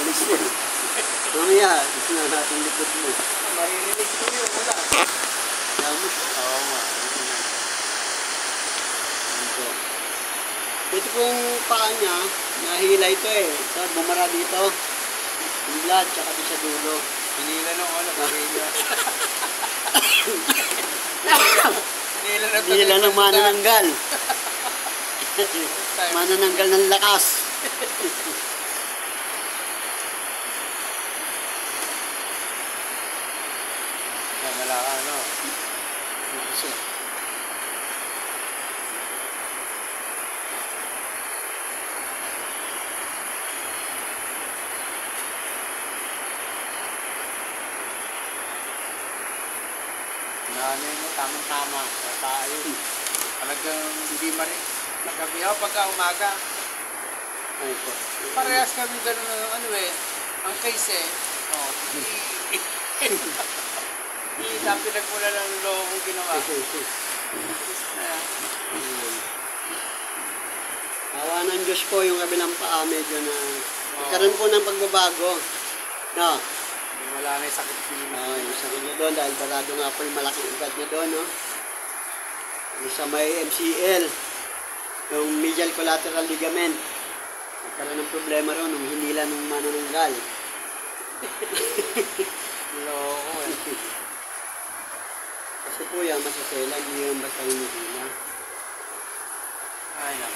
alis yun. Mamaya, gusto na natin likod mo. Maririnig ko yun, wala. Yamot. Oo nga. Ito. Ito pong paa niya, nahila ito eh. Ito, bumara dito. Hila, tsaka di sa dulo. Hinila nung ano, hinila. Hila ng manananggal. Manananggal ng lakas. Malaka, ano? Kasi, Nanay mo, tamang-tama. Tayo. Talagang hindi nagabihaw pagka umaga. ay po. Parehas kami ganun ng ano eh. Ang case eh. Oh. Sabi nagmula ng loko kong ginawa. Awa ng Diyos po yung kabilang paa medyo na nagkaroon po ng pagbabago. No? Wala na yung sakit piling. Yung sakit niya doon dahil barado nga po yung malaking ugat niya doon. No? Yung sa may MCL, yung medial collateral ligament. Nagkaroon ng problema ron nung hinila ng manananggal. Loko eh. Kasi po yan, masasela, hindi yung basta hinihila. Ay na.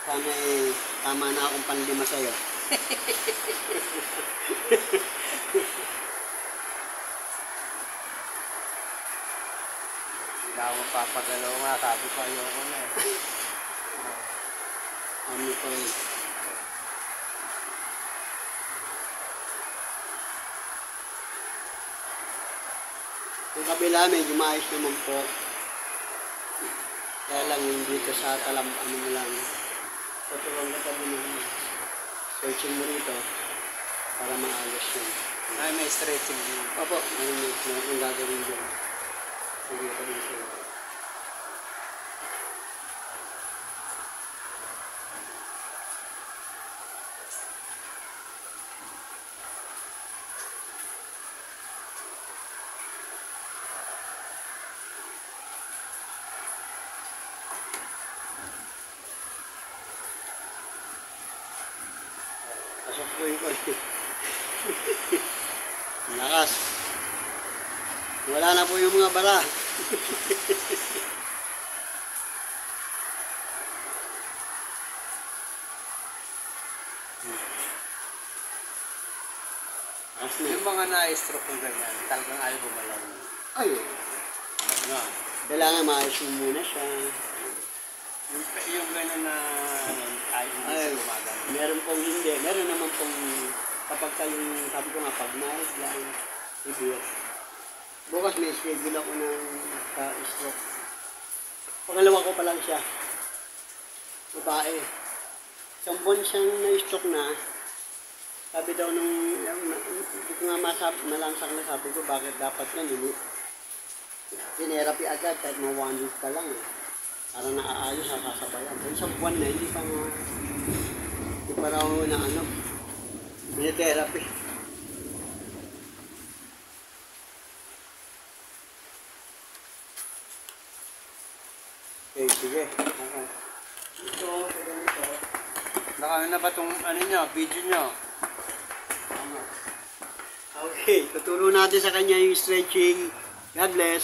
Sana eh, tama na akong panlima sa'yo. Hindi na ako magpapagalaw nga. Sabi ko ayoko na eh. Ano po eh. Yung kabila, medyo maayos naman po. Kaya lang yung dito sa talam, ano mo lang. Tutulong ka tabi ng searching mo rito para maayos yun. Ay, may stretching din. Opo, ayun yung gagawin dyan. Sige ka dito. Pasok po yung lakas. Wala na po yung mga bara. Yung mga na-stroke kong ganyan, talagang ayaw gumalaw. Ayun. Nga. Kailangan maayos mo muna siya. Yung gano'n na ano, ayaw hindi Ay, siya gumagano. meron pong hindi. Meron naman pong kapag kayong, sabi ko nga, pag night lang, hindi. Bukas may schedule ako ng stroke. Pangalawa ko pa lang siya. Babae. Isang buwan siyang na-stroke na. Sabi daw nung, hindi ko nga malansak na sabi ko, bakit dapat yan, hindi. Tinerapi agad, kahit mga 1 week pa lang eh. Para naaayos, sasabayan. Pero isang buwan na, hindi pa raw na ano, therapy. Okay, sige. Okay. Ito, ganito. Nakano na ba itong ano nyo, video nyo? Okay, tuturo natin sa kanya yung stretching. God bless.